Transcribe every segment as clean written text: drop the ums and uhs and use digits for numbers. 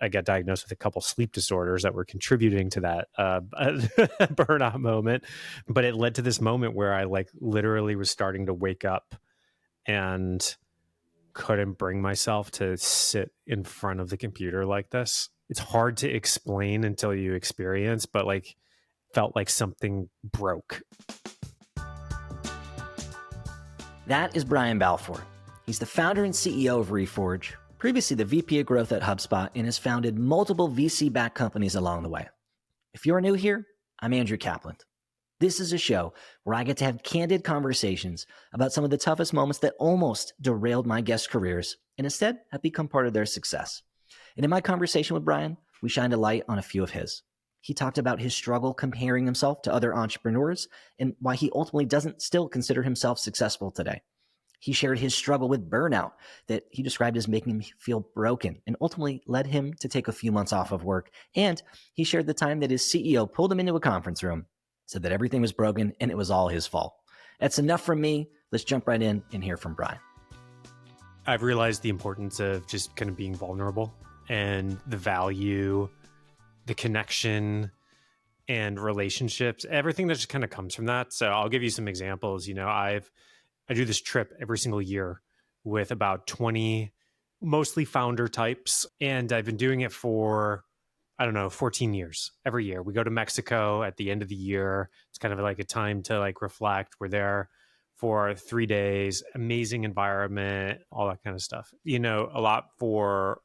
I got diagnosed with a couple sleep disorders that were contributing to that burnout moment. But it led to this moment where I like literally was starting to wake up and couldn't bring myself to sit in front of the computer like this. It's hard to explain until you experience, but like felt like something broke. That is Brian Balfour. He's the founder and CEO of Reforge, previously the VP of Growth at HubSpot, and has founded multiple VC-backed companies along the way. If you're new here, I'm Andrew Kaplan. This is a show where I get to have candid conversations about some of the toughest moments that almost derailed my guests' careers and instead have become part of their success. And in my conversation with Brian, we shined a light on a few of his. He talked about his struggle comparing himself to other entrepreneurs and why he ultimately doesn't still consider himself successful today. He shared his struggle with burnout that he described as making him feel broken and ultimately led him to take a few months off of work. And he shared the time that his CEO pulled him into a conference room, said that everything was broken and it was all his fault. That's enough from me. Let's jump right in and hear from Brian. I've realized the importance of just kind of being vulnerable and the value, the connection and relationships, everything that just kind of comes from that. So I'll give you some examples. You know, I do this trip every single year with about 20, mostly founder types. And I've been doing it for, 14 years. Every year we go to Mexico at the end of the year. It's kind of like a time to like reflect. We're there for 3 days, amazing environment, all that kind of stuff. You know, a lot for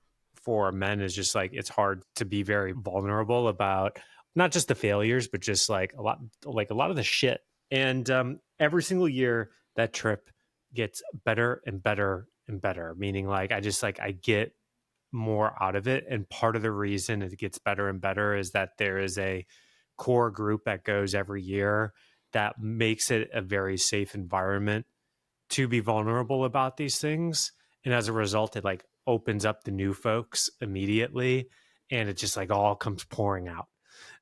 men is just like, it's hard to be very vulnerable about not just the failures, but just like a lot of the shit. And every single year that trip gets better and better and better, meaning like, I get more out of it. And part of the reason it gets better and better is that there is a core group that goes every year that makes it a very safe environment to be vulnerable about these things. And as a result, it like opens up the new folks immediately and it just like all comes pouring out.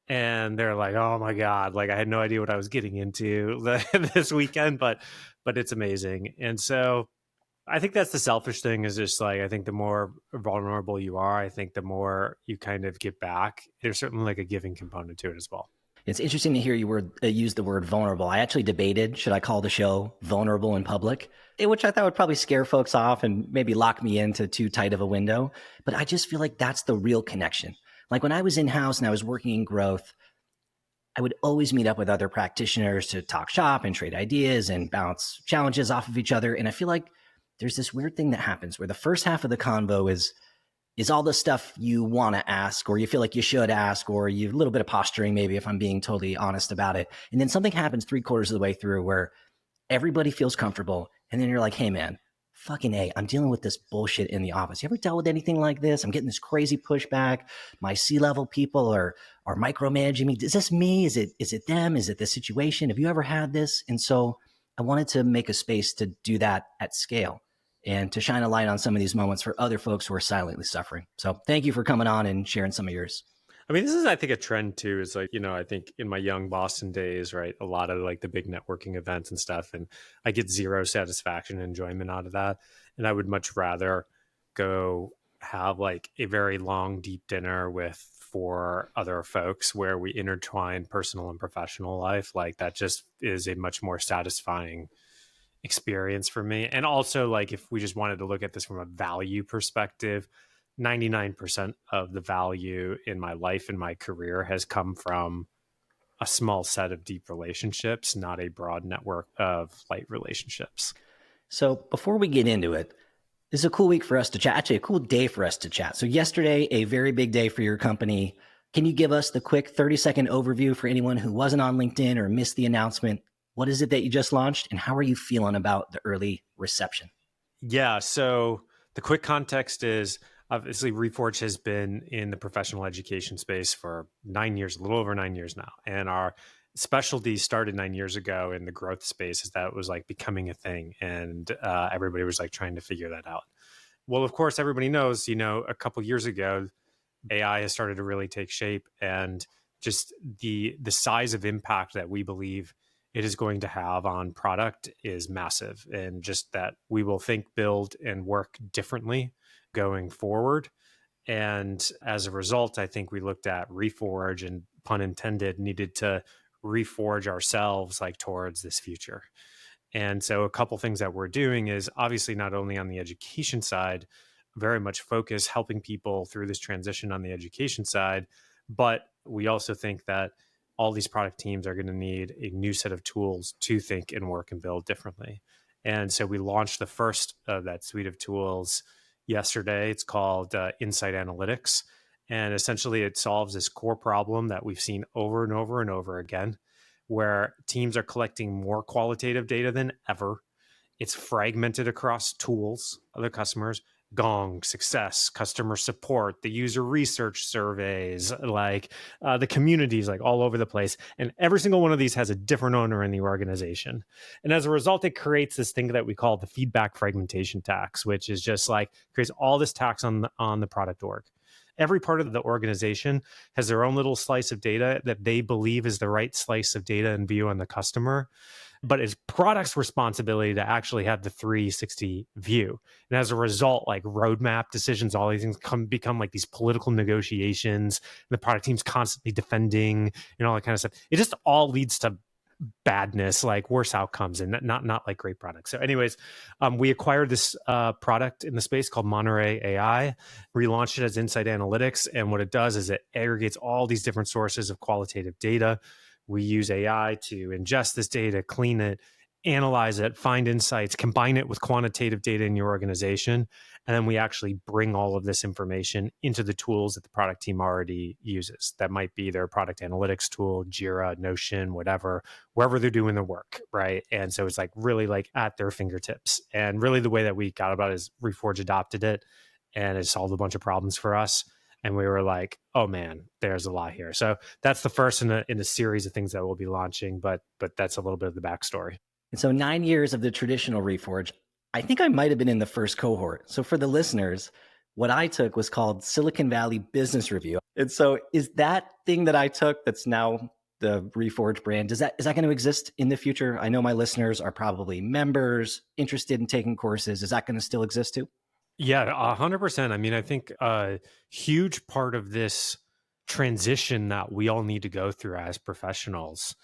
And they're like, oh my God, like I had no idea what I was getting into this weekend, but it's amazing. And so I think that's the selfish thing is just like, I think the more vulnerable you are, I think the more you kind of get back. There's certainly like a giving component to it as well. It's interesting to hear you use the word vulnerable. I actually debated, should I call the show Vulnerable in Public? Which I thought would probably scare folks off and maybe lock me into too tight of a window. But I just feel like that's the real connection. Like when I was in-house and I was working in growth, I would always meet up with other practitioners to talk shop and trade ideas and bounce challenges off of each other. And I feel like there's this weird thing that happens where the first half of the convo is all the stuff you want to ask or you feel like you should ask or you a little bit of posturing maybe if I'm being totally honest about it. And then something happens 3/4 of the way through where everybody feels comfortable. And then you're like, hey man, fucking A, I'm dealing with this bullshit in the office. You ever dealt with anything like this? I'm getting this crazy pushback. My C-level people are micromanaging me. Is this me? Is it them? Is it the situation? Have you ever had this? And so I wanted to make a space to do that at scale and to shine a light on some of these moments for other folks who are silently suffering. So thank you for coming on and sharing some of yours. I mean, this is, I think, a trend too, is like, you know, I think in my young Boston days, right, a lot of like the big networking events and stuff, and I get zero satisfaction and enjoyment out of that. And I would much rather go have like a very long, deep dinner with 4 other folks where we intertwine personal and professional life. Like that just is a much more satisfying experience for me. And also like if we just wanted to look at this from a value perspective, 99% of the value in my life and my career has come from a small set of deep relationships, not a broad network of light relationships. So before we get into it, this is a cool week for us to chat, actually a cool day for us to chat. So yesterday, a very big day for your company. Can you give us the quick 30-second overview for anyone who wasn't on LinkedIn or missed the announcement? What is it that you just launched and how are you feeling about the early reception? Yeah, so the quick context is obviously Reforge has been in the professional education space for 9 years, a little over 9 years now. And our specialty started 9 years ago in the growth space as that was like becoming a thing. And everybody was like trying to figure that out. Well, of course, everybody knows, you know, a couple years ago, AI has started to really take shape and just the size of impact that we believe it is going to have on product is massive. And just that we will think, build, and work differently going forward. And as a result, I think we looked at Reforge and, pun intended, needed to reforge ourselves like towards this future. And so a couple things that we're doing is obviously not only on the education side, very much focus helping people through this transition on the education side, but we also think that all these product teams are going to need a new set of tools to think and work and build differently. And so we launched the first of that suite of tools yesterday. It's called Insight Analytics. And essentially, it solves this core problem that we've seen over and over and over again, where teams are collecting more qualitative data than ever. It's fragmented across tools, other customers, Gong, Success, customer support, the user research surveys, like the communities, like all over the place. And every single one of these has a different owner in the organization. And as a result, it creates this thing that we call the feedback fragmentation tax, which is just like creates all this tax on the product org. Every part of the organization has their own little slice of data that they believe is the right slice of data and view on the customer, but it's product's responsibility to actually have the 360 view. And as a result, like roadmap decisions, all these things become like these political negotiations, and the product team's constantly defending and all that kind of stuff. It just all leads to badness, like worse outcomes, and not like great products. So anyways, we acquired this product in the space called Monterey AI, relaunched it as Insight Analytics. And what it does is it aggregates all these different sources of qualitative data. We use AI to ingest this data, clean it, analyze it, find insights, combine it with quantitative data in your organization. And then we actually bring all of this information into the tools that the product team already uses. That might be their product analytics tool, Jira, Notion, whatever, wherever they're doing their work, right? And so it's like really like at their fingertips. And really the way that we got about it is Reforge adopted it and it solved a bunch of problems for us. And we were like, oh man, there's a lot here. So that's the first in a series of things that we'll be launching, but that's a little bit of the backstory. And so 9 years of the traditional Reforge, I think I might have been in the first cohort. So for the listeners, what I took was called Silicon Valley Business Review. And so is that thing that I took that's now the Reforge brand, is that going to exist in the future? I know my listeners are probably members, interested in taking courses. Is that going to still exist too? Yeah, 100%. I mean, I think a huge part of this transition that we all need to go through as professionals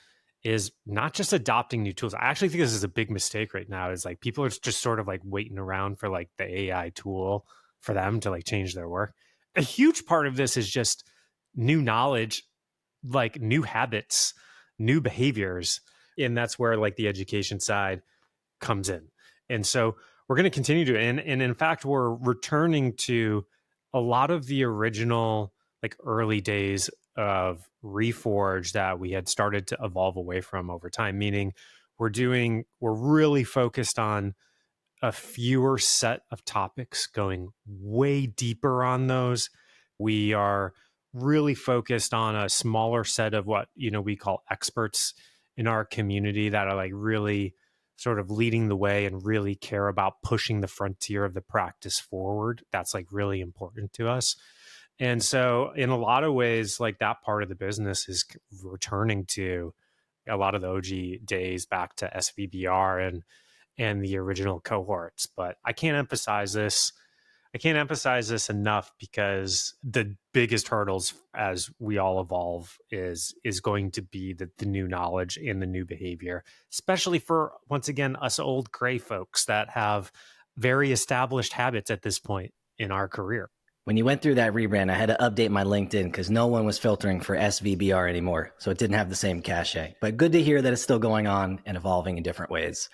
is not just adopting new tools. I actually think this is a big mistake right now, is like people are just sort of like waiting around for like the AI tool for them to like change their work. A huge part of this is just new knowledge, like new habits, new behaviors. And that's where like the education side comes in. And so we're going to continue to, and in fact, we're returning to a lot of the original like early days of Reforge that we had started to evolve away from over time, meaning we're really focused on a fewer set of topics, going way deeper on those. We are really focused on a smaller set of what, we call experts in our community that are like really sort of leading the way and really care about pushing the frontier of the practice forward. That's like really important to us. And so in a lot of ways, like that part of the business is returning to a lot of the OG days, back to SVBR and the original cohorts. But I can't emphasize this enough, because the biggest hurdles as we all evolve is going to be the new knowledge and the new behavior, especially for, once again, us old gray folks that have very established habits at this point in our career. When you went through that rebrand, I had to update my LinkedIn because no one was filtering for SVBR anymore. So it didn't have the same cachet. But good to hear that it's still going on and evolving in different ways.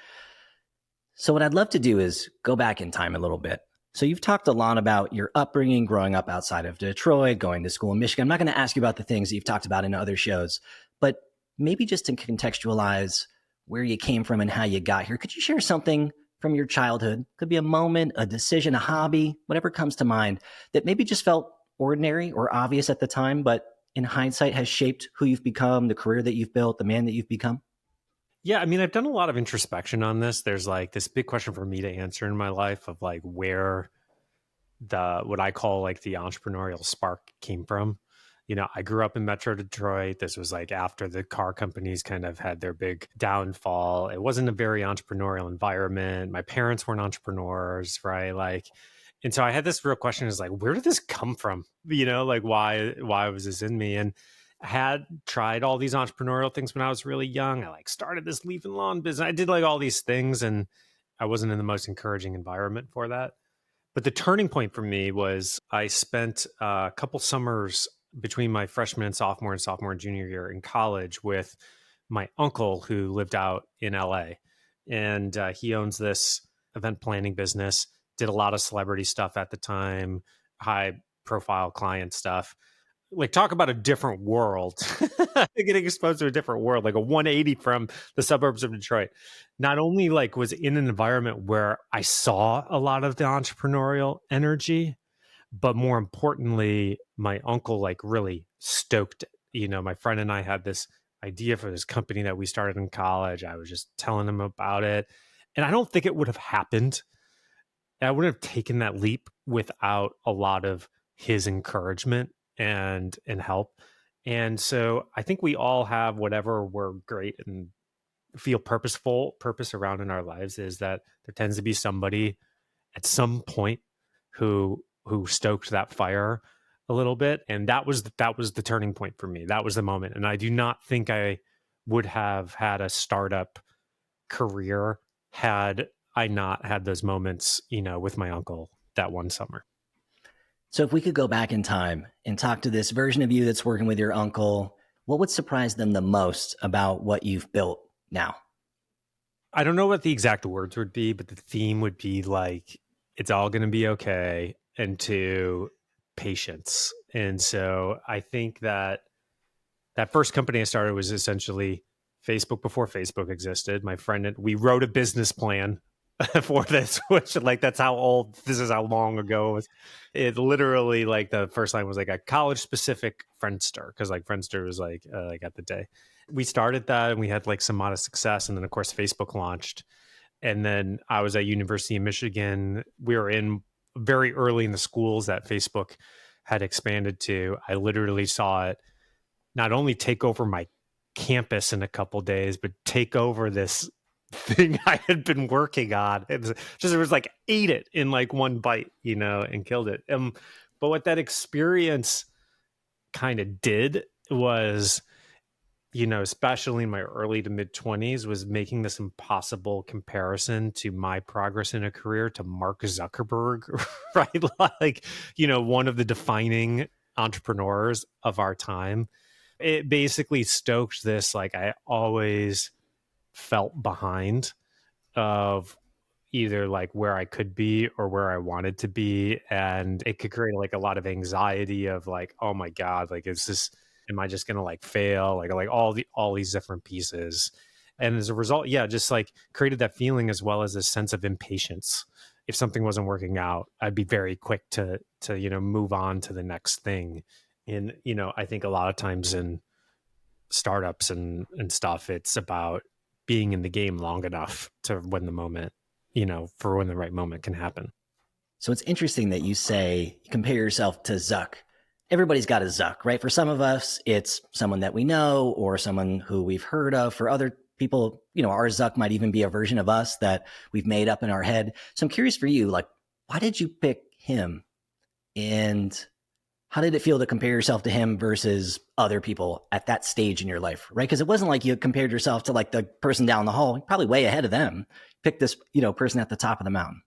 So what I'd love to do is go back in time a little bit. So you've talked a lot about your upbringing, growing up outside of Detroit, going to school in Michigan. I'm not going to ask you about the things that you've talked about in other shows, but maybe just to contextualize where you came from and how you got here, could you share something from your childhood? Could be a moment, a decision, a hobby, whatever comes to mind, that maybe just felt ordinary or obvious at the time, but in hindsight has shaped who you've become, the career that you've built, the man that you've become? Yeah, I mean, I've done a lot of introspection on this. There's like this big question for me to answer in my life of like where what I call like the entrepreneurial spark came from. I grew up in Metro Detroit. This was like after the car companies kind of had their big downfall. It wasn't a very entrepreneurial environment. My parents weren't entrepreneurs, right? And so I had this real question is like, where did this come from? Like why was this in me? And I had tried all these entrepreneurial things when I was really young. I like started this leaf and lawn business. I did like all these things, and I wasn't in the most encouraging environment for that. But the turning point for me was I spent a couple summers between my freshman and sophomore and junior year in college with my uncle who lived out in LA. And he owns this event planning business, did a lot of celebrity stuff at the time, high profile client stuff. Like, talk about a different world. Getting exposed to a different world, like a 180 from the suburbs of Detroit. Not only like was in an environment where I saw a lot of the entrepreneurial energy, but more importantly, my uncle like really stoked it. My friend and I had this idea for this company that we started in college. I was just telling him about it. And I don't think it would have happened. I wouldn't have taken that leap without a lot of his encouragement and help. And so I think we all have whatever we're great and feel purpose around in our lives, is that there tends to be somebody at some point who stoked that fire a little bit. And that was the turning point for me. That was the moment. And I do not think I would have had a startup career had I not had those moments, with my uncle that one summer. So if we could go back in time and talk to this version of you that's working with your uncle, what would surprise them the most about what you've built now? I don't know what the exact words would be, but the theme would be like, it's all going to be okay, and to patience. And so I think that first company I started was essentially Facebook before Facebook existed. My friend and we wrote a business plan for this, which like that's how old this is, how long ago it was. It literally like the first line was like a college specific Friendster, because like Friendster was like at the day. We started that and we had like some modest success, and then of course Facebook launched. And then I was at University of Michigan. We were in very early in the schools that Facebook had expanded to. I literally saw it not only take over my campus in a couple days, but take over this thing I had been working on. It was like ate it in like one bite, and killed it. But what that experience kind of did was, especially in my early to mid 20s, was making this impossible comparison to my progress in a career to Mark Zuckerberg, right? Like, one of the defining entrepreneurs of our time. It basically stoked this, like, I always felt behind of either like where I could be or where I wanted to be. And it could create like a lot of anxiety of like, oh my God, like, am I just gonna like fail? Like all these different pieces. And as a result, yeah, just like created that feeling as well as a sense of impatience. If something wasn't working out, I'd be very quick to move on to the next thing. And, I think a lot of times in startups and stuff, it's about being in the game long enough to when the moment, for when the right moment can happen. So it's interesting that you say you compare yourself to Zuck. Everybody's got a Zuck, right? For some of us, it's someone that we know or someone who we've heard of. For other people, our Zuck might even be a version of us that we've made up in our head. So I'm curious for you, like, why did you pick him? And how did it feel to compare yourself to him versus other people at that stage in your life, right? Because it wasn't like you compared yourself to like the person down the hall, probably way ahead of them. Pick this, person at the top of the mountain.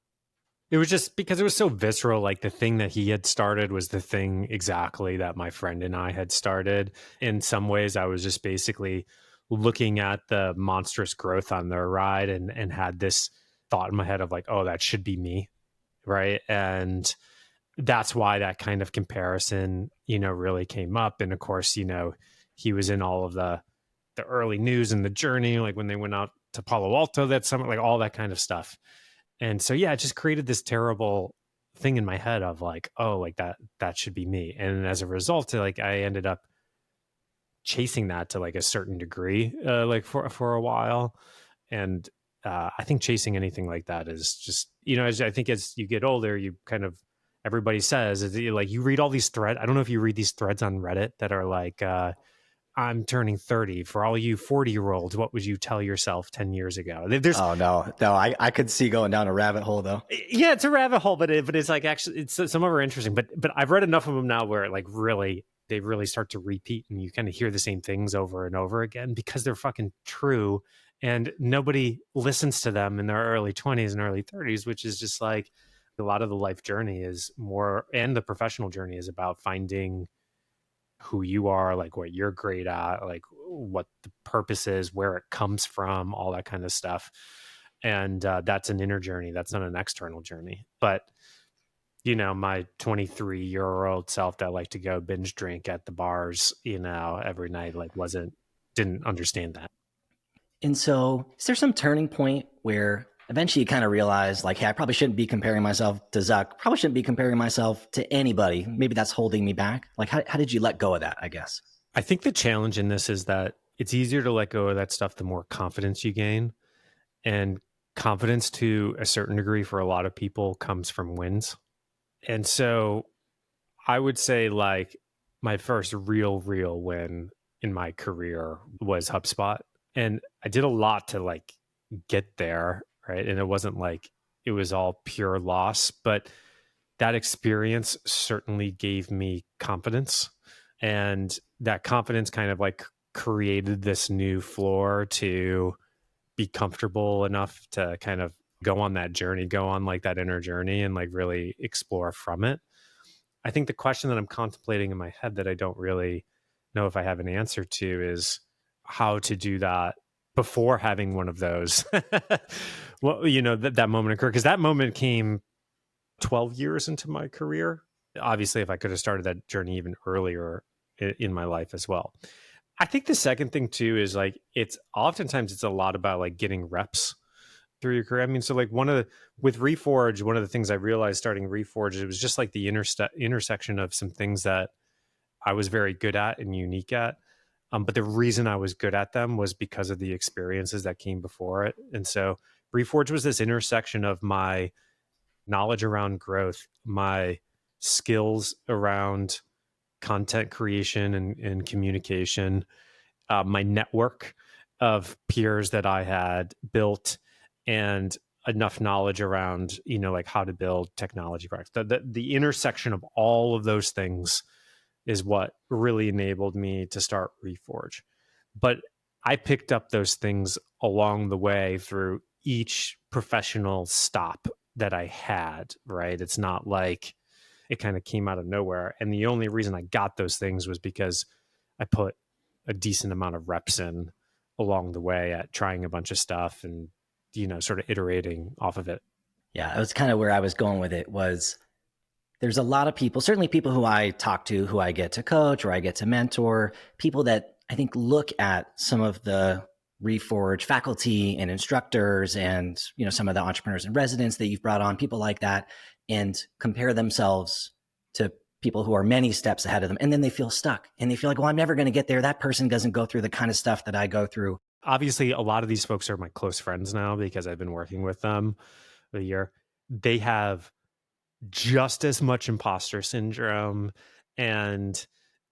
It was just because it was so visceral. Like the thing that he had started was the thing exactly that my friend and I had started. In some ways, I was just basically looking at the monstrous growth on their ride and had this thought in my head of like, oh, that should be me. Right. And that's why that kind of comparison, really came up. And of course, he was in all of the early news and the journey, like when they went out to Palo Alto that summer, like all that kind of stuff. And so, yeah, it just created this terrible thing in my head of like, oh, like that should be me. And as a result, like I ended up chasing that to like a certain degree, like for a while. And I think chasing anything like that is just, I think as you get older, you kind of, everybody says is like, you read all these threads. I don't know if you read these threads on Reddit that are like, I'm turning 30. For all you 40-year-olds, what would you tell yourself 10 years ago? There's Oh no, I could see going down a rabbit hole though. Yeah, it's a rabbit hole, but it's like, actually, it's some of them are interesting. But I've read enough of them now where like really they really start to repeat, and you kind of hear the same things over and over again because they're fucking true, and nobody listens to them in their early 20s and early 30s, which is just like a lot of the life journey is more, and the professional journey is about finding who you are, like what you're great at, like what the purpose is, where it comes from, all that kind of stuff. And that's an inner journey. That's not an external journey. But, my 23-year-old self that liked to go binge drink at the bars, every night, like didn't understand that. And so, is there some turning point where eventually you kind of realize, like, hey, I probably shouldn't be comparing myself to Zuck, probably shouldn't be comparing myself to anybody. Maybe that's holding me back. Like, how did you let go of that, I guess? I think the challenge in this is that it's easier to let go of that stuff the more confidence you gain. And confidence, to a certain degree, for a lot of people comes from wins. And so I would say, like, my first real win in my career was HubSpot. And I did a lot to like get there, right? And it wasn't like it was all pure loss, but that experience certainly gave me confidence. And that confidence kind of like created this new floor to be comfortable enough to kind of go on that journey, go on like that inner journey and like really explore from it. I think the question that I'm contemplating in my head that I don't really know if I have an answer to is how to do that before having one of those. Well, that moment occurred, because that moment came 12 years into my career. Obviously, if I could have started that journey even earlier in my life as well. I think the second thing too is like, it's oftentimes it's a lot about like getting reps through your career. I mean, so like with Reforge, one of the things I realized starting Reforge, it was just like the intersection of some things that I was very good at and unique at. But the reason I was good at them was because of the experiences that came before it. And so Reforge was this intersection of my knowledge around growth, my skills around content creation and communication, my network of peers that I had built, and enough knowledge around, like how to build technology products. The intersection of all of those things is what really enabled me to start Reforge. But I picked up those things along the way through each professional stop that I had, right? It's not like it kind of came out of nowhere. And the only reason I got those things was because I put a decent amount of reps in along the way at trying a bunch of stuff and, sort of iterating off of it. Yeah, it was kind of where I was going with it. Was there's a lot of people, certainly people who I talk to, who I get to coach or I get to mentor, people that I think look at some of the Reforge faculty and instructors and, some of the entrepreneurs in residence that you've brought on, people like that, and compare themselves to people who are many steps ahead of them. And then they feel stuck and they feel like, well, I'm never going to get there. That person doesn't go through the kind of stuff that I go through. Obviously, a lot of these folks are my close friends now because I've been working with them for a year. They have just as much imposter syndrome and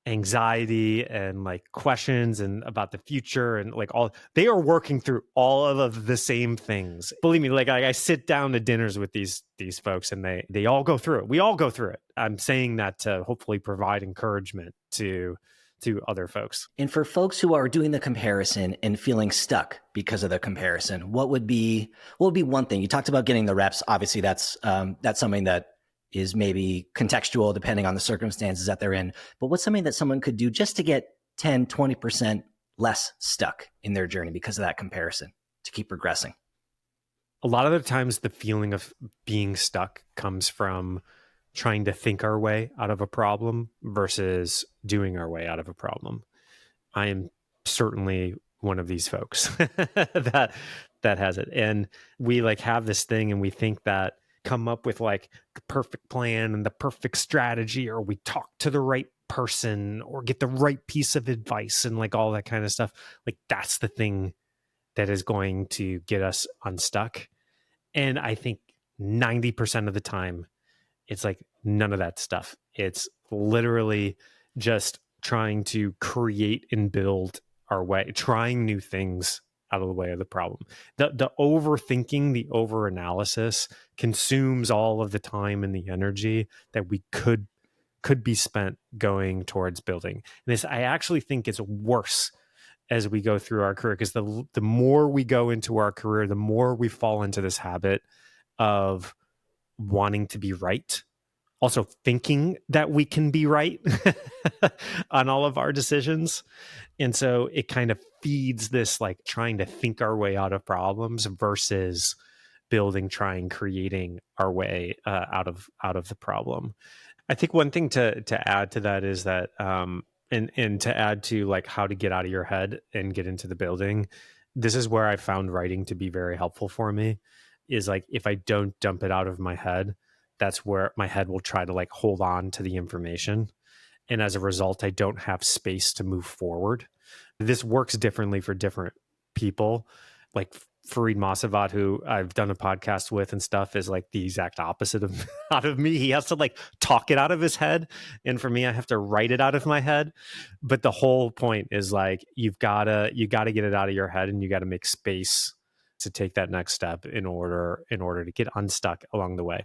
anxiety and like questions and about the future, and like they are working through all of the same things. Believe me, like I sit down to dinners with these folks and they all go through it. We all go through it. I'm saying that to hopefully provide encouragement to other folks. And for folks who are doing the comparison and feeling stuck because of the comparison, what would be one thing? You talked about getting the reps. Obviously that's something that is maybe contextual depending on the circumstances that they're in. But what's something that someone could do just to get 10, 20% less stuck in their journey because of that comparison to keep progressing? A lot of the times the feeling of being stuck comes from trying to think our way out of a problem versus doing our way out of a problem. I am certainly one of these folks that has it. And we like have this thing and we think that come up with like the perfect plan and the perfect strategy, or we talk to the right person or get the right piece of advice and like all that kind of stuff. Like that's the thing that is going to get us unstuck. And I think 90% of the time, it's like none of that stuff. It's literally just trying to create and build our way, trying new things out of the way of the problem. The overthinking, the overanalysis consumes all of the time and the energy that we could be spent going towards building. And this, I actually think, it's worse as we go through our career, because the more we go into our career, the more we fall into this habit of wanting to be right, also thinking that we can be right on all of our decisions. And so it kind of feeds this like trying to think our way out of problems versus building, trying, creating our way out of the problem. I think one thing to add to that is that and to add to like how to get out of your head and get into the building, this is where I found writing to be very helpful for me, is like if I don't dump it out of my head, that's where my head will try to like hold on to the information. And as a result, I don't have space to move forward. This works differently for different people. Like Fareed Masavat, who I've done a podcast with and stuff, is like the exact opposite of out of me. He has to like talk it out of his head. And for me, I have to write it out of my head. But the whole point is like, you gotta get it out of your head, and you got to make space to take that next step in order to get unstuck along the way.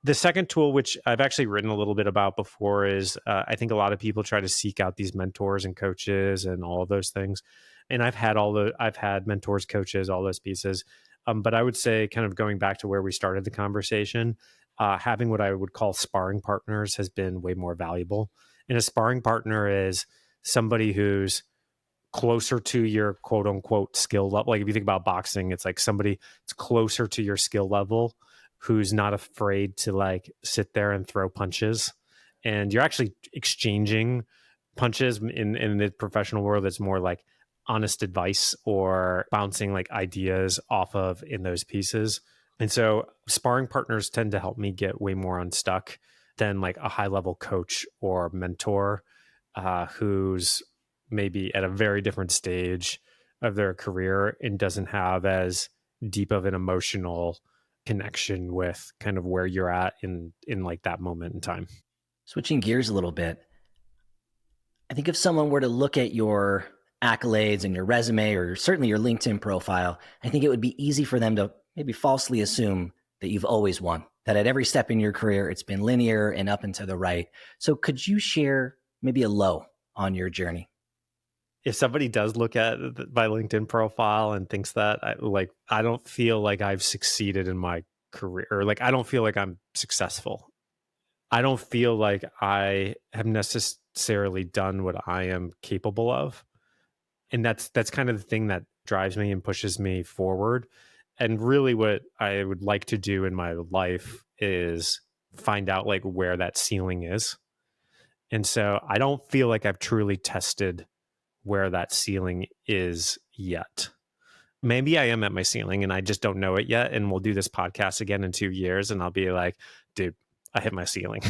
The second tool, which I've actually written a little bit about before, is I think a lot of people try to seek out these mentors and coaches and all of those things. And I've had mentors, coaches, all those pieces. But I would say, kind of going back to where we started the conversation, having what I would call sparring partners has been way more valuable. And a sparring partner is somebody who's closer to your quote unquote skill level. Like if you think about boxing, it's like somebody that's closer to your skill level, who's not afraid to like sit there and throw punches. And you're actually exchanging punches in the professional world. It's more like honest advice or bouncing like ideas off of in those pieces. And so sparring partners tend to help me get way more unstuck than like a high level coach or mentor who's maybe at a very different stage of their career and doesn't have as deep of an emotional connection with kind of where you're at in like that moment in time. Switching gears a little bit, I think if someone were to look at your accolades and your resume, or certainly your LinkedIn profile, I think it would be easy for them to maybe falsely assume that you've always won, that at every step in your career, it's been linear and up and to the right. So could you share maybe a low on your journey? If somebody does look at my LinkedIn profile and thinks that, I don't feel like I've succeeded in my career, or like I don't feel like I'm successful. I don't feel like I have necessarily done what I am capable of. And that's kind of the thing that drives me and pushes me forward. And really what I would like to do in my life is find out like where that ceiling is. And so I don't feel like I've truly tested where that ceiling is yet. Maybe I am at my ceiling and I just don't know it yet. And we'll do this podcast again in 2 years and I'll be like, dude, I hit my ceiling.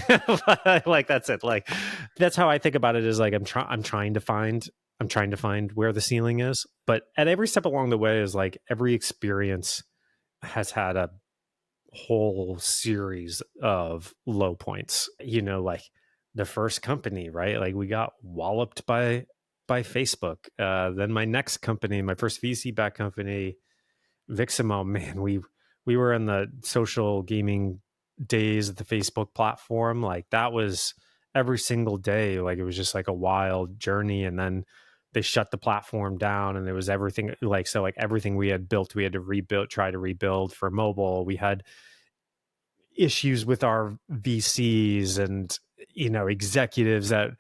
Like, that's it. Like, that's how I think about it, is like, I'm trying to find where the ceiling is. But at every step along the way is like every experience has had a whole series of low points, like the first company, right? Like we got walloped by Facebook. Then my next company, my first VC backed company, Viximo, man, we were in the social gaming days of the Facebook platform. Like that was every single day. Like it was just like a wild journey. And then they shut the platform down, and there was everything like, so like everything we had built, we had to try to rebuild for mobile. We had issues with our VCs and, executives that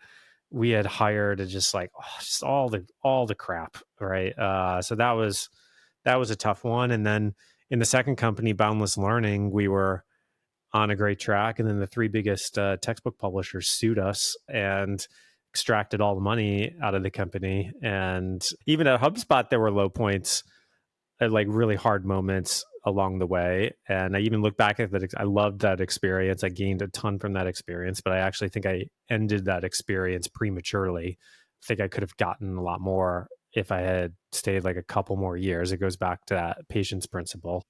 we had hired, and just like, just all the crap. Right. So that was a tough one. And then in the second company, Boundless Learning, we were on a great track. And then the three biggest textbook publishers sued us and extracted all the money out of the company. And even at HubSpot, there were low points, like really hard moments along the way. And I even look back at that. I loved that experience. I gained a ton from that experience, but I actually think I ended that experience prematurely. I think I could have gotten a lot more if I had stayed like a couple more years. It goes back to that patience principle.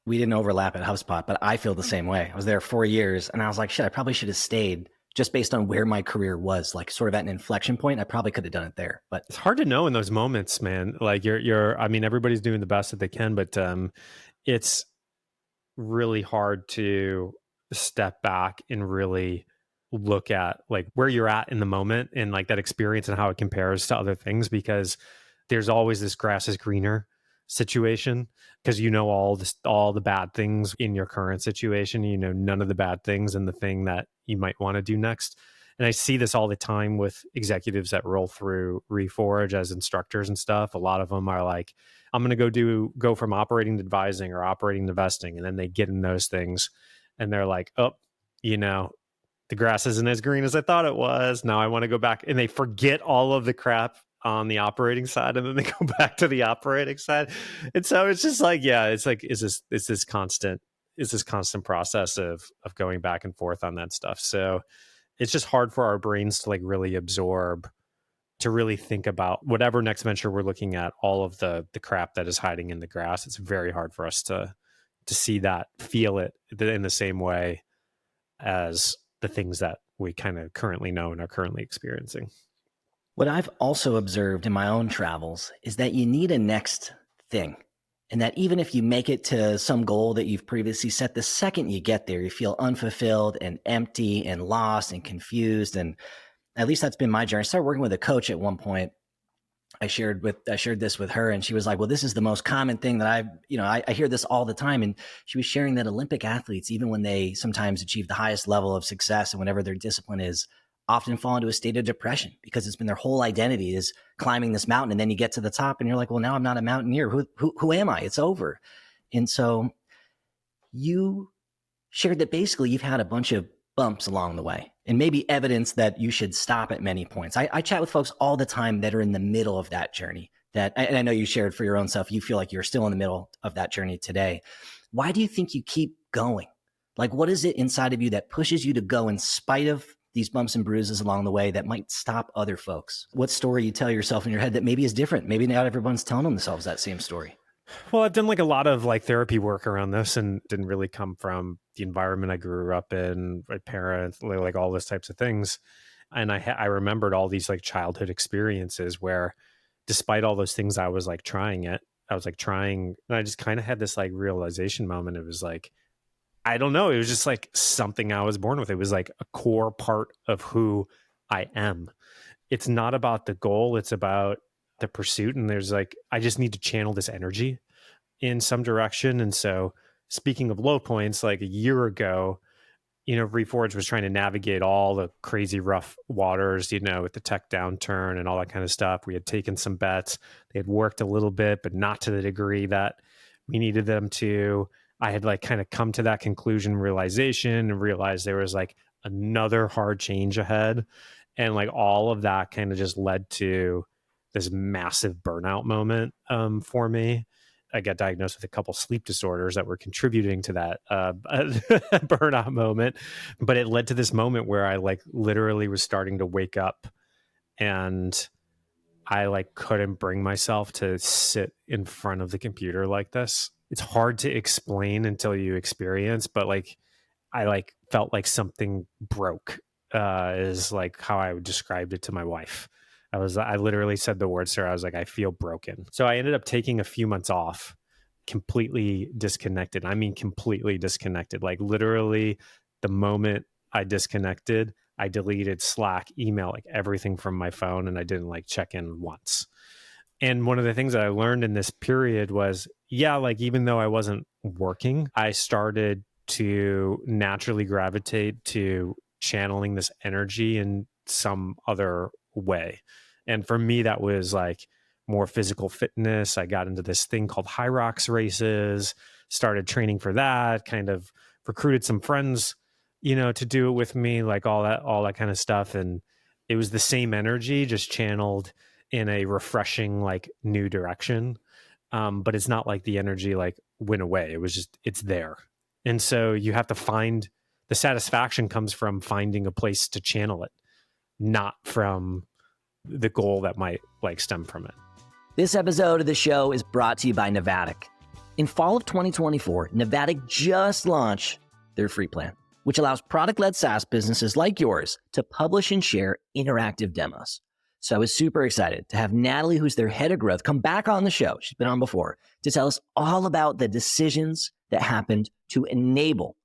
We didn't overlap at HubSpot, but I feel the same way. I was there 4 years and I was like, shit, I probably should have stayed just based on where my career was, like sort of at an inflection point. I probably could have done it there, but it's hard to know in those moments, man. Like I mean, everybody's doing the best that they can, but it's really hard to step back and really look at like where you're at in the moment and like that experience and how it compares to other things, because there's always this grass is greener situation, because you know all the bad things in your current situation, you know none of the bad things in the thing that you might want to do next. And I see this all the time with executives that roll through Reforge as instructors and stuff. A lot of them are like, I'm going to go from operating to advising or operating to investing. And then they get in those things and they're like, oh, you know, the grass isn't as green as I thought it was. Now I want to go back. And they forget all of the crap on the operating side, and then they go back to the operating side. And so it's just like, yeah, it's like, is this constant process of going back and forth on that stuff. So it's just hard for our brains to like really absorb, to really think about whatever next venture we're looking at, all of the crap that is hiding in the grass. It's very hard for us to see that, feel it in the same way as the things that we kind of currently know and are currently experiencing. What I've also observed in my own travels is that you need a next thing. And that even if you make it to some goal that you've previously set, the second you get there, you feel unfulfilled and empty and lost and confused. And at least that's been my journey. I started working with a coach at one point. I shared this with her, and she was like, well, this is the most common thing that I hear this all the time. And she was sharing that Olympic athletes, even when they sometimes achieve the highest level of success and whatever their discipline is, often fall into a state of depression because it's been their whole identity is climbing this mountain. And then you get to the top and you're like, well, now I'm not a mountaineer. Who am I? It's over. And so you shared that basically you've had a bunch of bumps along the way and maybe evidence that you should stop at many points. I chat with folks all the time that are in the middle of that journey, and I know you shared for your own self, you feel like you're still in the middle of that journey today. Why do you think you keep going? Like, what is it inside of you that pushes you to go in spite of these bumps and bruises along the way that might stop other folks? What story you tell yourself in your head that maybe is different? Maybe not everyone's telling themselves that same story. Well, I've done like a lot of like therapy work around this, and didn't really come from the environment I grew up in, my parents, like all those types of things. And I remembered all these like childhood experiences where despite all those things, I was like trying, and I just kind of had this like realization moment. It was like, I don't know. It was just like something I was born with. It was like a core part of who I am. It's not about the goal. It's about the pursuit. And there's like, I just need to channel this energy in some direction. And so speaking of low points, like a year ago, you know, Reforge was trying to navigate all the crazy rough waters, you know, with the tech downturn and all that kind of stuff. We had taken some bets. They had worked a little bit, but not to the degree that we needed them to. I had like kind of come to that conclusion, realization, and realized there was like another hard change ahead. And like all of that kind of just led to this massive burnout moment for me. I got diagnosed with a couple sleep disorders that were contributing to that burnout moment. But it led to this moment where I like literally was starting to wake up, and I like couldn't bring myself to sit in front of the computer like this. It's hard to explain until you experience, but like I like felt like something broke is like how I would describe it to my wife. I literally said the words to her. I was like, I feel broken. So I ended up taking a few months off, completely disconnected. I mean, completely disconnected. Like literally the moment I disconnected, I deleted Slack, email, like everything from my phone, and I didn't like check in once. And one of the things that I learned in this period was, yeah, like even though I wasn't working, I started to naturally gravitate to channeling this energy in some other way. And for me, that was like more physical fitness. I got into this thing called High Rocks races, started training for that, kind of recruited some friends, you know, to do it with me, like all that kind of stuff. And it was the same energy, just channeled in a refreshing, like new direction. But it's not like the energy like went away. It was just, it's there. And so you have to find the satisfaction comes from finding a place to channel it, not from the goal that might like stem from it. This episode of the show is brought to you by Navattic. In fall of 2024, Navattic just launched their free plan. which allows product-led SaaS businesses like yours to publish and share interactive demos. So I was super excited to have Natalie, who's their head of growth, come back on the show. She's been on before to tell us all about the decisions that happened to enable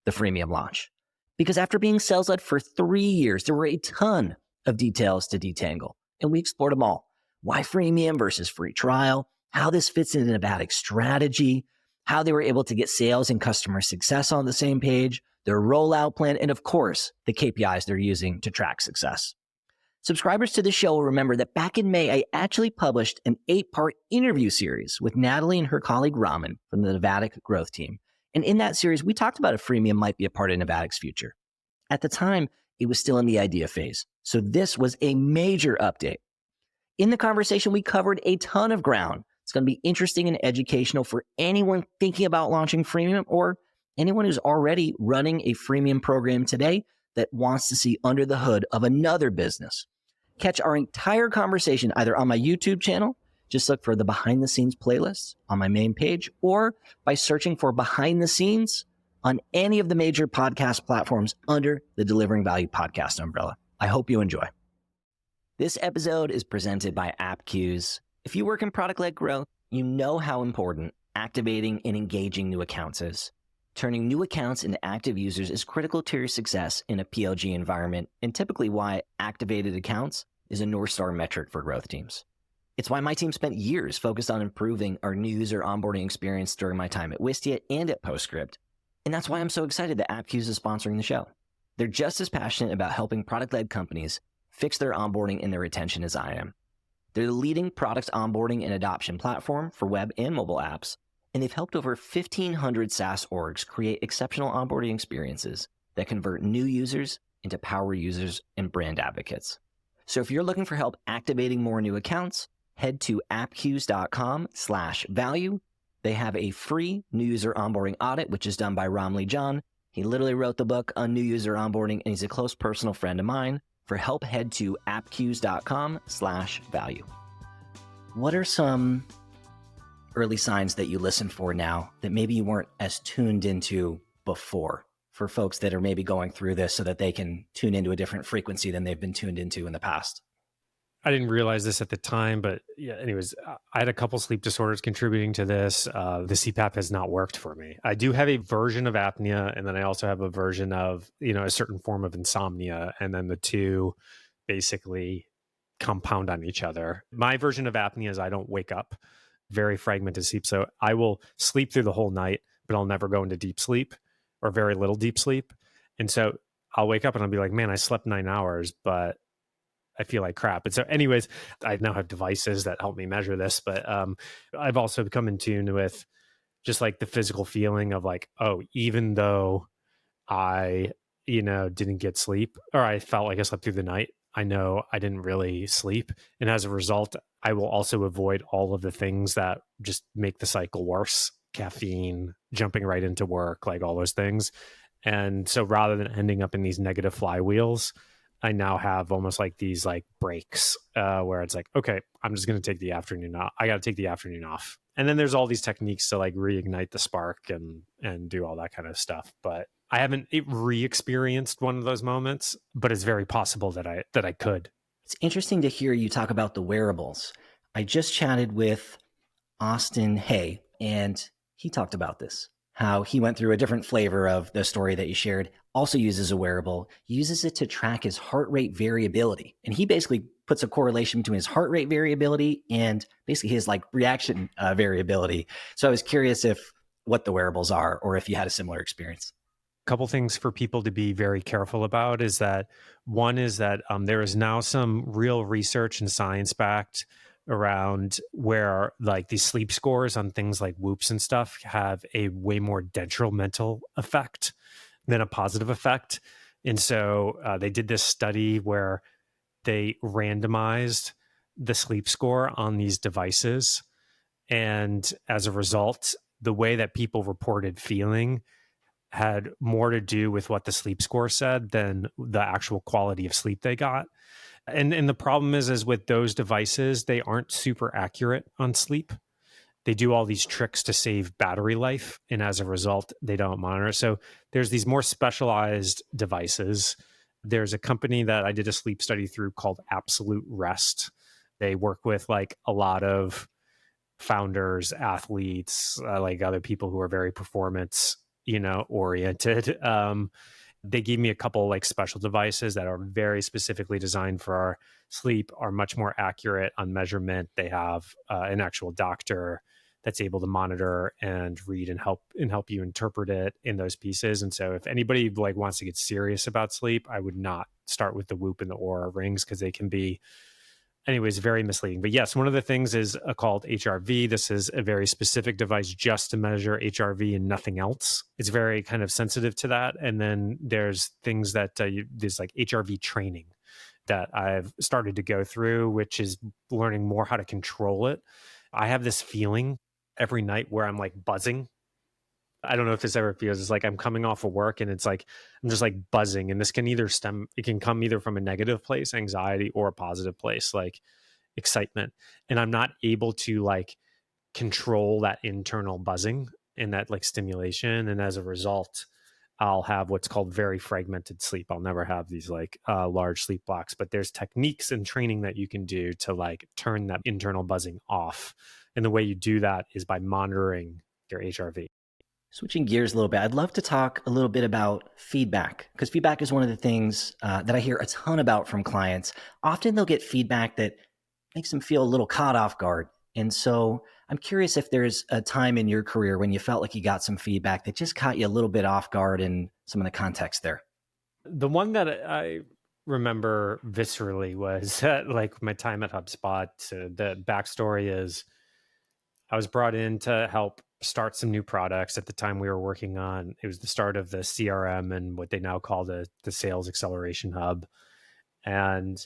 the freemium launch. Because after being sales-led for 3 years, there were a ton of details to detangle, and we explored them all. Why freemium versus free trial, how this fits into Navattic's strategy, how they were able to get sales and customer success on the same page, their rollout plan, and of course, the KPIs they're using to track success. Subscribers to the show will remember that back in May, I actually published an 8-part interview series with Natalie and her colleague Raman from the Navattic growth team. And in that series, we talked about if freemium might be a part of Navattic's future. At the time, it was still in the idea phase. So this was a major update. In the conversation, we covered a ton of ground. It's going to be interesting and educational for anyone thinking about launching freemium or anyone who's already running a freemium program today that wants to see under the hood of another business. Catch our entire conversation either on my YouTube channel, just look for the behind the scenes playlist on my main page, or by searching for behind the scenes on any of the major podcast platforms under the Delivering Value podcast umbrella. I hope you enjoy. This episode is presented by Appcues. If you work in product-led growth, you know how important activating and engaging new accounts is. Turning new accounts into active users is critical to your success in a PLG environment, and typically why activated accounts is a North Star metric for growth teams. It's why my team spent years focused on improving our new user onboarding experience during my time at Wistia and at Postscript. And that's why I'm so excited that Appcues is sponsoring the show. They're just as passionate about helping product-led companies fix their onboarding and their retention as I am. They're the leading product onboarding and adoption platform for web and mobile apps, and they've helped over 1,500 SaaS orgs create exceptional onboarding experiences that convert new users into power users and brand advocates. So if you're looking for help activating more new accounts, head to appcues.com/value. They have a free new user onboarding audit, which is done by Ramli John. He literally wrote the book on new user onboarding, and he's a close personal friend of mine. For help, head to appcues.com/value. What are some early signs that you listen for now that maybe you weren't as tuned into before, for folks that are maybe going through this so that they can tune into a different frequency than they've been tuned into in the past? I didn't realize this at the time, but yeah, anyways, I had a couple sleep disorders contributing to this. The CPAP has not worked for me. I do have a version of apnea, and then I also have a version of, a certain form of insomnia. And then the two basically compound on each other. My version of apnea is I don't wake up, very fragmented sleep. So I will sleep through the whole night, but I'll never go into deep sleep or very little deep sleep. And so I'll wake up and I'll be like, man, I slept 9 hours, but I feel like crap. And so anyways, I now have devices that help me measure this, but I've also become in tune with just like the physical feeling of like, oh, even though I, didn't get sleep, or I felt like I slept through the night, I know I didn't really sleep. And as a result, I will also avoid all of the things that just make the cycle worse. Caffeine, jumping right into work, like all those things. And so rather than ending up in these negative flywheels, I now have almost like these like breaks where it's like, okay, I'm just going to take the afternoon off. I got to take the afternoon off. And then there's all these techniques to like reignite the spark and do all that kind of stuff. But I haven't re-experienced one of those moments, but it's very possible that I could. It's interesting to hear you talk about the wearables. I just chatted with Austin Hay, and he talked about this, how he went through a different flavor of the story that you shared, also uses a wearable, uses it to track his heart rate variability. And he basically puts a correlation between his heart rate variability and basically his like reaction variability. So I was curious what the wearables are, or if you had a similar experience. Couple things for people to be very careful about is that one is that there is now some real research and science backed around where like these sleep scores on things like whoops and stuff have a way more detrimental effect than a positive effect. And so they did this study where they randomized the sleep score on these devices. And as a result, the way that people reported feeling had more to do with what the sleep score said than the actual quality of sleep they got. And the problem is with those devices, they aren't super accurate on sleep. they do all these tricks to save battery life. And as a result, they don't monitor. So there's these more specialized devices. There's a company that I did a sleep study through called Absolute Rest. They work with like a lot of founders, athletes, like other people who are very performance, oriented. They gave me a couple like special devices that are very specifically designed for our sleep, are much more accurate on measurement. They have an actual doctor that's able to monitor and read and help you interpret it in those pieces. And so if anybody like wants to get serious about sleep, I would not start with the Whoop and the Aura rings, because they can be anyways very misleading. But yes, one of the things is called HRV. This is a very specific device just to measure HRV and nothing else. It's very kind of sensitive to that. And then there's things that there's like HRV training that I've started to go through, which is learning more how to control it. I have this feeling every night where I'm like buzzing. I don't know if this ever feels, it's like I'm coming off of work and it's like I'm just like buzzing, and this can it can come either from a negative place, anxiety, or a positive place, like excitement. And I'm not able to like control that internal buzzing and that like stimulation. And as a result, I'll have what's called very fragmented sleep. I'll never have these like large sleep blocks, but there's techniques and training that you can do to like turn that internal buzzing off. And the way you do that is by monitoring your HRV. Switching gears a little bit, I'd love to talk a little bit about feedback, because feedback is one of the things that I hear a ton about from clients. Often they'll get feedback that makes them feel a little caught off guard. And so I'm curious if there's a time in your career when you felt like you got some feedback that just caught you a little bit off guard in some of the context there. The one that I remember viscerally was like my time at HubSpot. The backstory is I was brought in to help start some new products. At the time we were working on, it was the start of the CRM and what they now call the Sales Acceleration Hub. And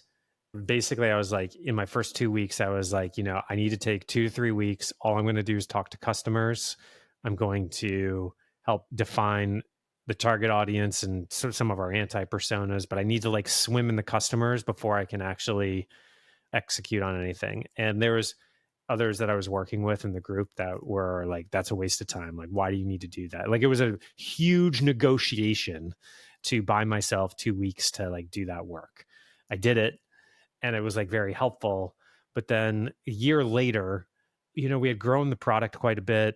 basically I was like, in my first 2 weeks, I was like, I need to take 2 to 3 weeks. All I'm going to do is talk to customers. I'm going to help define the target audience and some of our anti-personas, but I need to like swim in the customers before I can actually execute on anything. And there was others that I was working with in the group that were like, that's a waste of time. Like, why do you need to do that? Like, it was a huge negotiation to buy myself 2 weeks to like do that work. I did it, and it was like very helpful. But then a year later, we had grown the product quite a bit,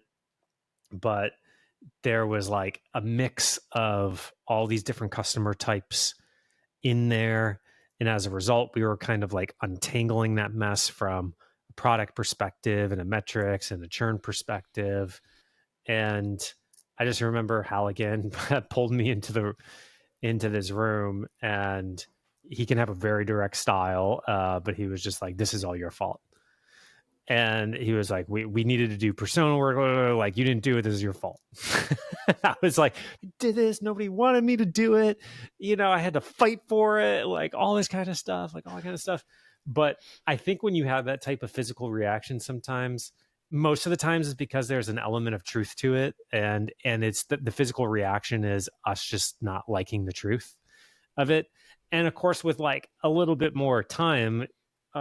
but there was like a mix of all these different customer types in there. And as a result, we were kind of like untangling that mess from a product perspective and a metrics and a churn perspective. And I just remember Halligan pulled me into this room, and he can have a very direct style, but he was just like, this is all your fault. And he was like, we needed to do persona work. Like, you didn't do it. This is your fault. I was like, I did this. Nobody wanted me to do it. I had to fight for it. Like all this kind of stuff, like all that kind of stuff. But I think when you have that type of physical reaction, sometimes, most of the times, is because there's an element of truth to it. And it's the physical reaction is us just not liking the truth of it. And of course, with like a little bit more time,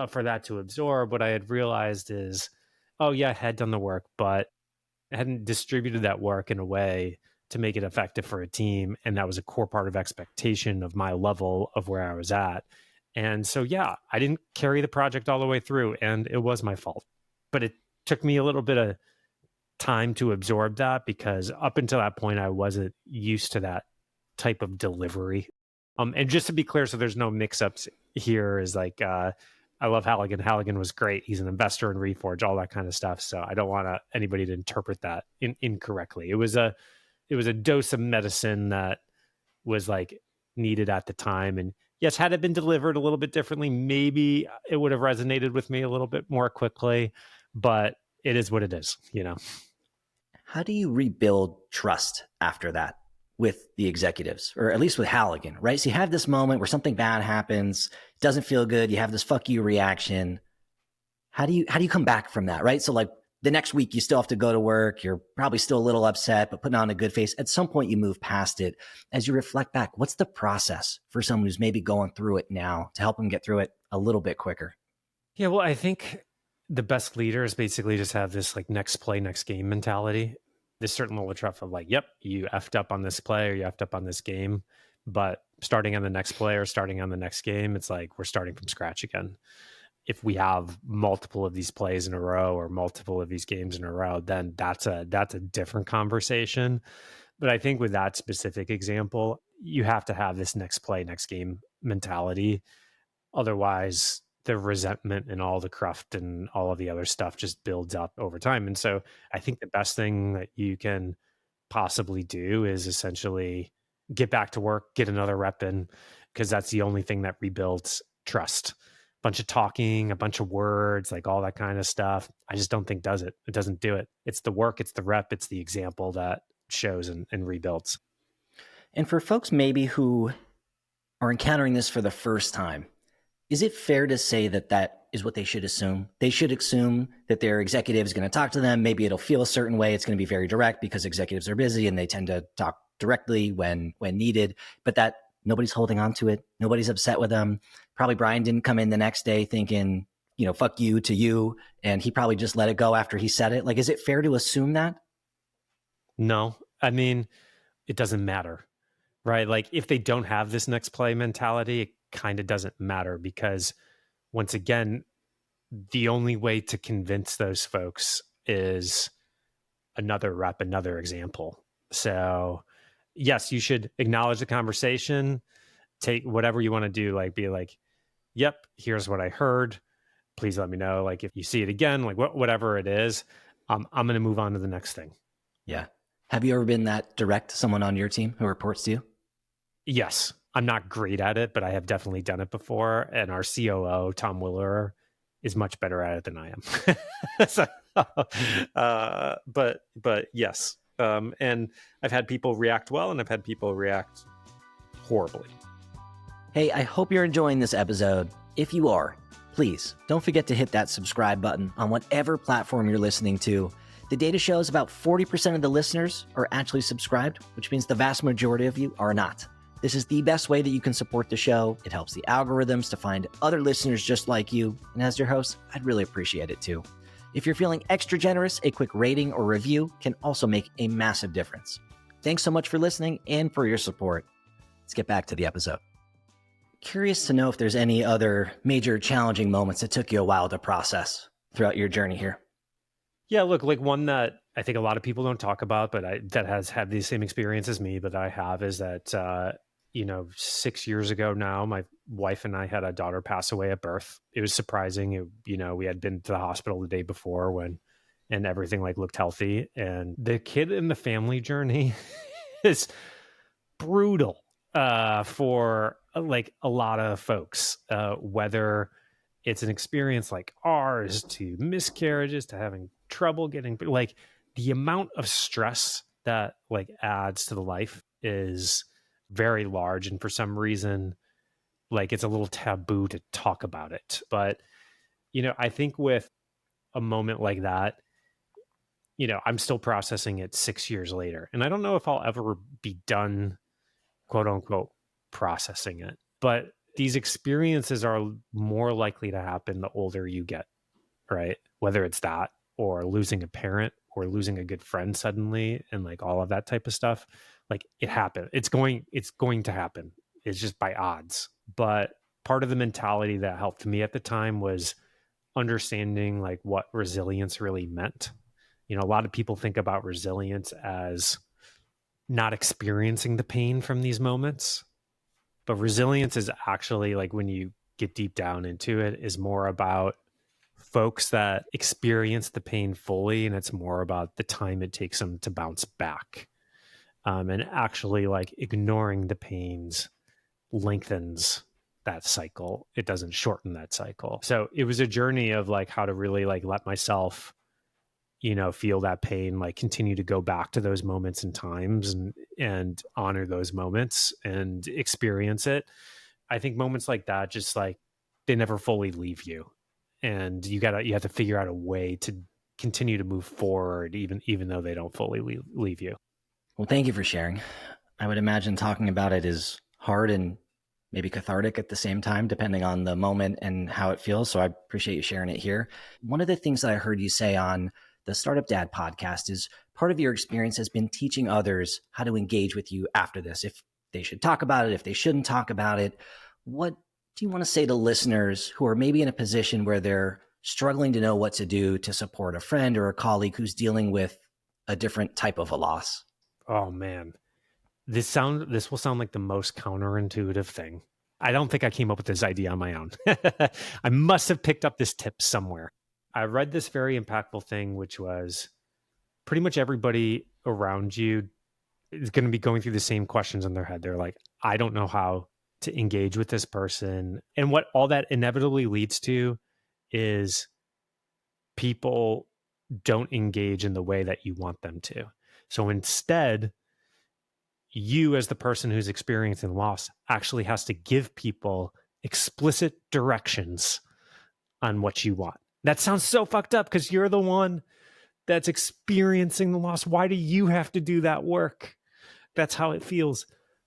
for that to absorb, what I had realized is, oh yeah, I had done the work, but I hadn't distributed that work in a way to make it effective for a team. And that was a core part of expectation of my level of where I was at. And so, yeah, I didn't carry the project all the way through, and it was my fault. But it took me a little bit of time to absorb that, because up until that point, I wasn't used to that type of delivery. And just to be clear, so there's no mix-ups here, is like, I love Halligan. Halligan was great. He's an investor in Reforge, all that kind of stuff. So I don't want anybody to interpret that incorrectly. It was a dose of medicine that was like needed at the time. And yes, had it been delivered a little bit differently, maybe it would have resonated with me a little bit more quickly, but it is what it is, How do you rebuild trust after that with the executives, or at least with Halligan, right? So you have this moment where something bad happens, doesn't feel good, you have this fuck you reaction. How do you come back from that, right? So like the next week you still have to go to work, you're probably still a little upset, but putting on a good face. At some point you move past it. As you reflect back, what's the process for someone who's maybe going through it now to help them get through it a little bit quicker? Yeah, well, I think The best leaders basically just have this like next play, next game mentality. There's certain level of trust of like, yep, you effed up on this play or you effed up on this game, but starting on the next play or starting on the next game, it's like we're starting from scratch again. If we have multiple of these plays in a row or multiple of these games in a row, then that's a different conversation. But I think with that specific example, you have to have this next play, next game mentality. Otherwise, the resentment and all the cruft and all of the other stuff just builds up over time. And so I think the best thing that you can possibly do is essentially get back to work, get another rep in, because that's the only thing that rebuilds trust. Bunch of talking, a bunch of words, like all that kind of stuff. I just don't think does it. It doesn't do it. It's the work, it's the rep, it's the example that shows and rebuilds. And for folks maybe who are encountering this for the first time, is it fair to say that that is what they should assume? They should assume that their executive is going to talk to them. Maybe it'll feel a certain way. It's going to be very direct because executives are busy and they tend to talk directly when needed, but that nobody's holding on to it. Nobody's upset with them. Probably Brian didn't come in the next day thinking, fuck you to you. And he probably just let it go after he said it. Like, is it fair to assume that? No, I mean, it doesn't matter, right? Like if they don't have this next play mentality, it kind of doesn't matter because once again, the only way to convince those folks is another rep, another example. So yes, you should acknowledge the conversation, take whatever you want to do, like be like, yep, here's what I heard. Please let me know. Like if you see it again, like whatever it is, I'm going to move on to the next thing. Yeah. Have you ever been that direct to someone on your team who reports to you? Yes. I'm not great at it, but I have definitely done it before. And our COO, Tom Willer, is much better at it than I am. So, but yes. And I've had people react well and I've had people react horribly. Hey, I hope you're enjoying this episode. If you are, please don't forget to hit that subscribe button on whatever platform you're listening to. The data shows about 40% of the listeners are actually subscribed, which means the vast majority of you are not. This is the best way that you can support the show. It helps the algorithms to find other listeners just like you. And as your host, I'd really appreciate it too. If you're feeling extra generous, a quick rating or review can also make a massive difference. Thanks so much for listening and for your support. Let's get back to the episode. Curious to know if there's any other major challenging moments that took you a while to process throughout your journey here. Yeah, look, like one that I think a lot of people don't talk about, but that has had the same experience as me, but I have is that, 6 years ago now, my wife and I had a daughter pass away at birth. It was surprising. We had been to the hospital the day before and everything like looked healthy. And the kid in the family journey is brutal for like a lot of folks, whether it's an experience like ours to miscarriages to having trouble getting, like the amount of stress that like adds to the life is very large. And for some reason, like it's a little taboo to talk about it. But, I think with a moment like that, I'm still processing it 6 years later. And I don't know if I'll ever be done, quote unquote, processing it. But these experiences are more likely to happen the older you get, right? Whether it's that or losing a parent or losing a good friend suddenly and like all of that type of stuff. Like it happened. It's going to happen. It's just by odds. But part of the mentality that helped me at the time was understanding like what resilience really meant. A lot of people think about resilience as not experiencing the pain from these moments. But resilience is actually like when you get deep down into it is more about folks that experience the pain fully. And it's more about the time it takes them to bounce back. And actually like ignoring the pains lengthens that cycle. It doesn't shorten that cycle. So it was a journey of like how to really like let myself feel that pain, like continue to go back to those moments and times and honor those moments and experience it. I think moments like that, just like they never fully leave you. And you have to figure out a way to continue to move forward, even though they don't fully leave you. Well, thank you for sharing. I would imagine talking about it is hard and maybe cathartic at the same time, depending on the moment and how it feels. So I appreciate you sharing it here. One of the things that I heard you say on the Startup Dad podcast is part of your experience has been teaching others how to engage with you after this, if they should talk about it, if they shouldn't talk about it. What do you want to say to listeners who are maybe in a position where they're struggling to know what to do to support a friend or a colleague who's dealing with a different type of a loss? Oh man, this will sound like the most counterintuitive thing. I don't think I came up with this idea on my own. I must have picked up this tip somewhere. I read this very impactful thing, which was pretty much everybody around you is going to be going through the same questions in their head. They're like, I don't know how to engage with this person. And what all that inevitably leads to is people don't engage in the way that you want them to. So instead, you as the person who's experiencing loss actually has to give people explicit directions on what you want. That sounds so fucked up because you're the one that's experiencing the loss. Why do you have to do that work? That's how it feels.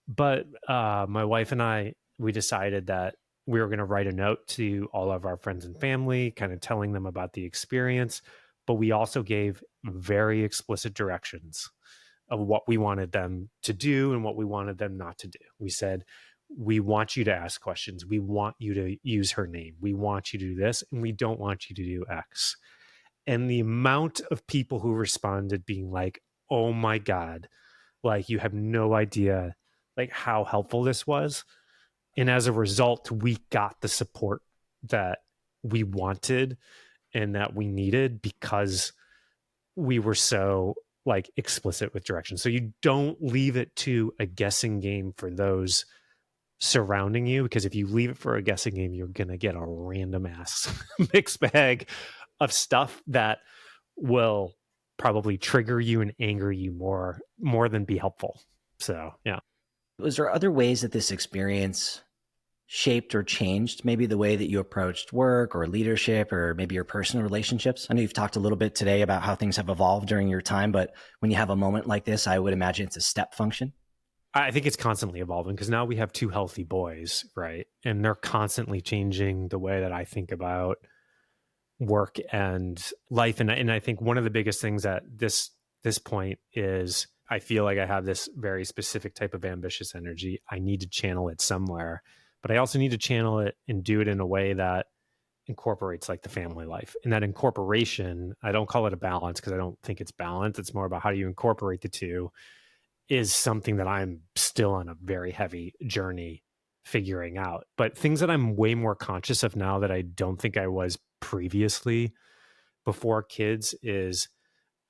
But my wife and I, we decided that we were going to write a note to all of our friends and family, kind of telling them about the experience. But we also gave very explicit directions of what we wanted them to do and what we wanted them not to do. We said, we want you to ask questions. We want you to use her name. We want you to do this, and we don't want you to do X. And the amount of people who responded being like, oh my God, like you have no idea like how helpful this was. And as a result, we got the support that we wanted and that we needed because we were so like explicit with direction. So you don't leave it to a guessing game for those surrounding you, because if you leave it for a guessing game, you're going to get a random ass mixed bag of stuff that will probably trigger you and anger you more than be helpful. So, yeah. Was there other ways that this experience shaped or changed maybe the way that you approached work or leadership or maybe your personal relationships? I know you've talked a little bit today about how things have evolved during your time, but when you have a moment like this, I would imagine it's a step function. I think it's constantly evolving because now we have two healthy boys, right? And they're constantly changing the way that I think about work and life. And I think one of the biggest things at this point is I feel like I have this very specific type of ambitious energy. I need to channel it somewhere, but I also need to channel it and do it in a way that incorporates like the family life. And that incorporation, I don't call it a balance because I don't think it's balance. It's more about how do you incorporate the two, is something that I'm still on a very heavy journey figuring out. But things that I'm way more conscious of now that I don't think I was previously before kids is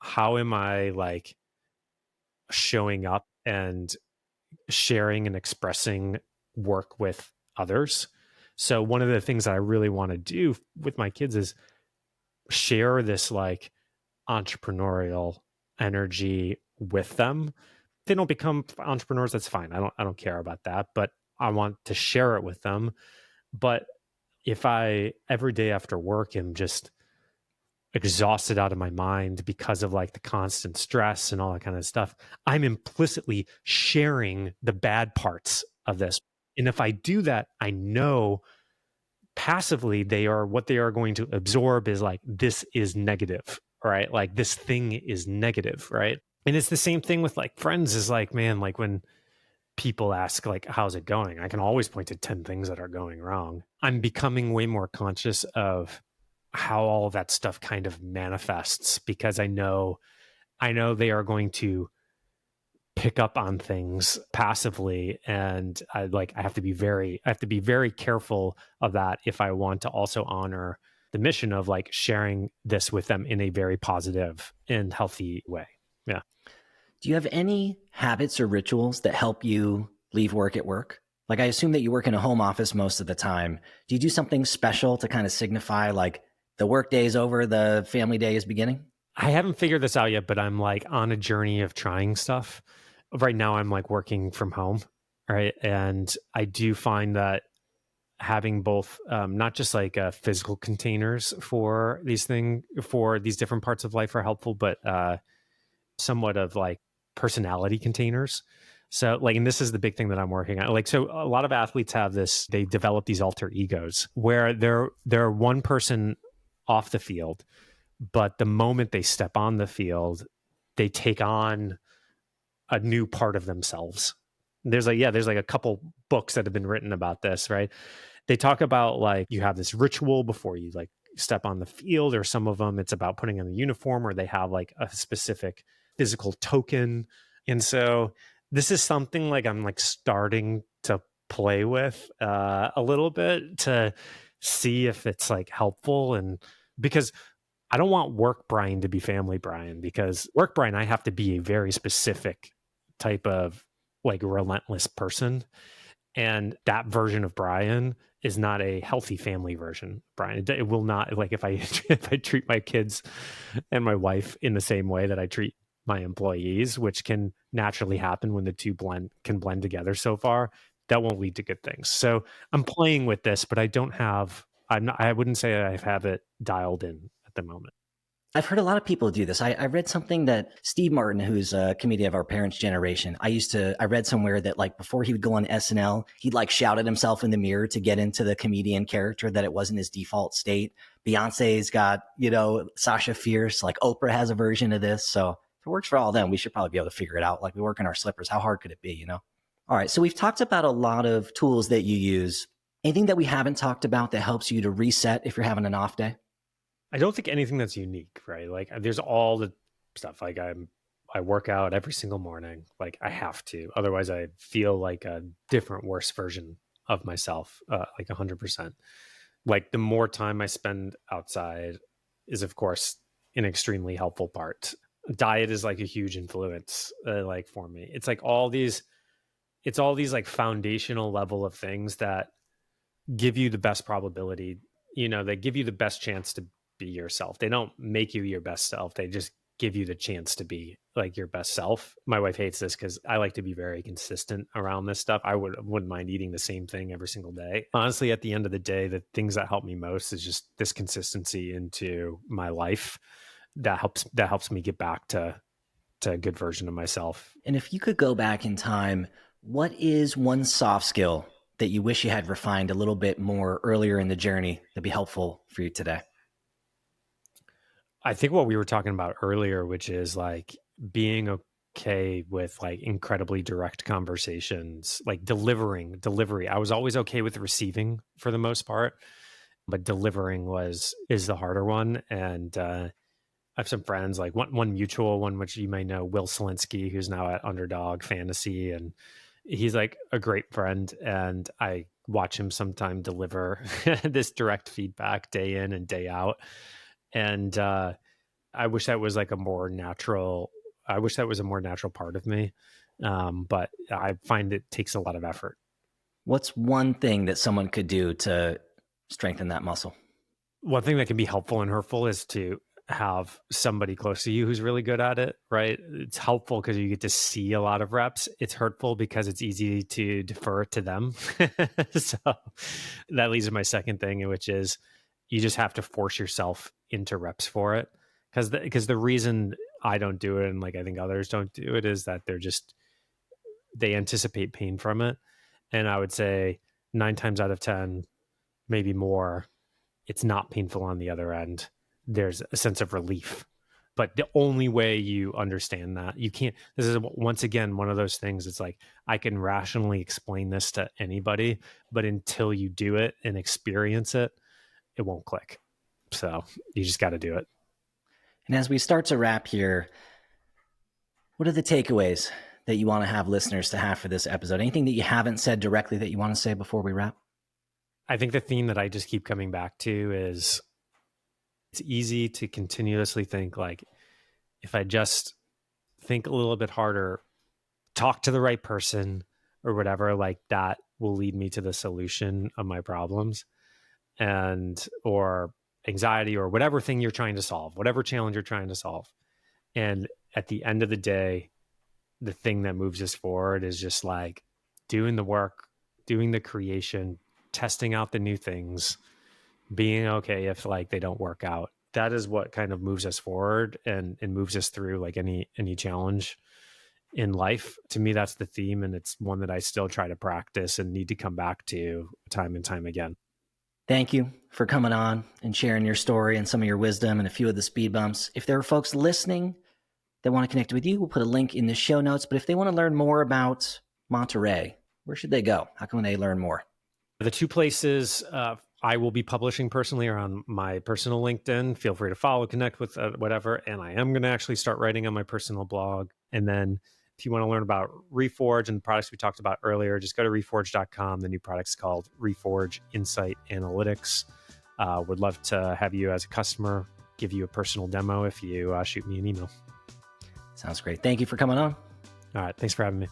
how am I like showing up and sharing and expressing work with others. So one of the things that I really want to do with my kids is share this like entrepreneurial energy with them. They don't become entrepreneurs, that's fine. I don't care about that, but I want to share it with them. But if I every day after work am just exhausted out of my mind because of like the constant stress and all that kind of stuff, I'm implicitly sharing the bad parts of this. And if I do that, I know passively what they are going to absorb is like, this is negative, right? Like this thing is negative, right? And it's the same thing with like friends is like, man, like when people ask like, how's it going? I can always point to 10 things that are going wrong. I'm becoming way more conscious of how all that stuff kind of manifests because I know they are going to pick up on things passively. And I have to be very careful of that if I want to also honor the mission of like sharing this with them in a very positive and healthy way. Yeah. Do you have any habits or rituals that help you leave work at work? Like I assume that you work in a home office most of the time. Do you do something special to kind of signify like the work day is over, the family day is beginning? I haven't figured this out yet, but I'm like on a journey of trying stuff. Right now I'm like working from home, right? And I do find that having both not just like physical containers for these different parts of life are helpful, but somewhat of like personality containers. So like, and this is the big thing that I'm working on. Like, so a lot of athletes have this, they develop these alter egos where they're one person off the field, but the moment they step on the field, they take on a new part of themselves. There's like a couple books that have been written about this, right? They talk about like you have this ritual before you like step on the field, or some of them it's about putting on the uniform, or they have like a specific physical token. And so this is something like I'm like starting to play with a little bit to see if it's like helpful. And because I don't want work Brian to be family Brian, because work Brian, I have to be a very specific type of like relentless person. And that version of Brian is not a healthy family version. Brian, it will not, like if I if I treat my kids and my wife in the same way that I treat my employees, which can naturally happen when the two can blend together so far, that won't lead to good things. So I'm playing with this, but I wouldn't say I have it dialed in at the moment. I've heard a lot of people do this. I read something that Steve Martin, who's a comedian of our parents' generation, I read somewhere that like before he would go on SNL, he'd like shout at himself in the mirror to get into the comedian character, that it wasn't his default state. Beyonce's got, Sasha Fierce, like Oprah has a version of this. So if it works for all of them, we should probably be able to figure it out. Like we work in our slippers. How hard could it be, All right. So we've talked about a lot of tools that you use. Anything that we haven't talked about that helps you to reset if you're having an off day? I don't think anything that's unique, right? Like there's all the stuff. Like I work out every single morning. Like I have to, otherwise I feel like a different, worse version of myself. Like 100%. Like the more time I spend outside is, of course, an extremely helpful part. Diet is like a huge influence, like for me. It's all these like foundational level of things that give you the best probability. They give you the best chance to be yourself. They don't make you your best self. They just give you the chance to be like your best self. My wife hates this because I like to be very consistent around this stuff. I wouldn't mind eating the same thing every single day. Honestly, at the end of the day, the things that help me most is just this consistency into my life. That helps me get back to a good version of myself. And if you could go back in time, what is one soft skill that you wish you had refined a little bit more earlier in the journey that'd be helpful for you today? I think what we were talking about earlier, which is like being okay with like incredibly direct conversations, like delivery. I was always okay with receiving for the most part, but delivering is the harder one. And I have some friends, like one mutual one, which you may know, Will Selinsky, who's now at Underdog Fantasy, and he's like a great friend. And I watch him sometime deliver this direct feedback day in and day out. And I wish that was like a more natural. I wish that was a more natural part of me, but I find it takes a lot of effort. What's one thing that someone could do to strengthen that muscle? One thing that can be helpful and hurtful is to have somebody close to you who's really good at it, right? It's helpful because you get to see a lot of reps. It's hurtful because it's easy to defer to them. So that leads to my second thing, which is you just have to force yourself into reps for it. Because the reason I don't do it, and like I think others don't do it, is that they anticipate pain from it. And I would say 9 times out of 10, maybe more, it's not painful on the other end. There's a sense of relief. But the only way you understand that, you can't, this is once again one of those things. It's like, I can rationally explain this to anybody, but until you do it and experience it, it won't click. So you just got to do it. And as we start to wrap here, what are the takeaways that you want to have listeners to have for this episode? Anything that you haven't said directly that you want to say before we wrap? I think the theme that I just keep coming back to is it's easy to continuously think like, if I just think a little bit harder, talk to the right person or whatever, like that will lead me to the solution of my problems or anxiety or whatever thing you're trying to solve, whatever challenge you're trying to solve. And at the end of the day, the thing that moves us forward is just like doing the work, doing the creation, testing out the new things, being okay if like they don't work out. That is what kind of moves us forward and moves us through like any challenge. in life. To me, that's the theme, and it's one that I still try to practice and need to come back to time and time again. Thank you for coming on and sharing your story and some of your wisdom and a few of the speed bumps. If there are folks listening that want to connect with you, we'll put a link in the show notes. But if they want to learn more about Monterey, where should they go? How can they learn more? The two places I will be publishing personally are on my personal LinkedIn. Feel free to follow, connect with whatever. And I am going to actually start writing on my personal blog. And then if you want to learn about Reforge and the products we talked about earlier, just go to reforge.com. The new product's called Reforge Insight Analytics. Would love to have you as a customer, give you a personal demo if you shoot me an email. Sounds great. Thank you for coming on. All right. Thanks for having me.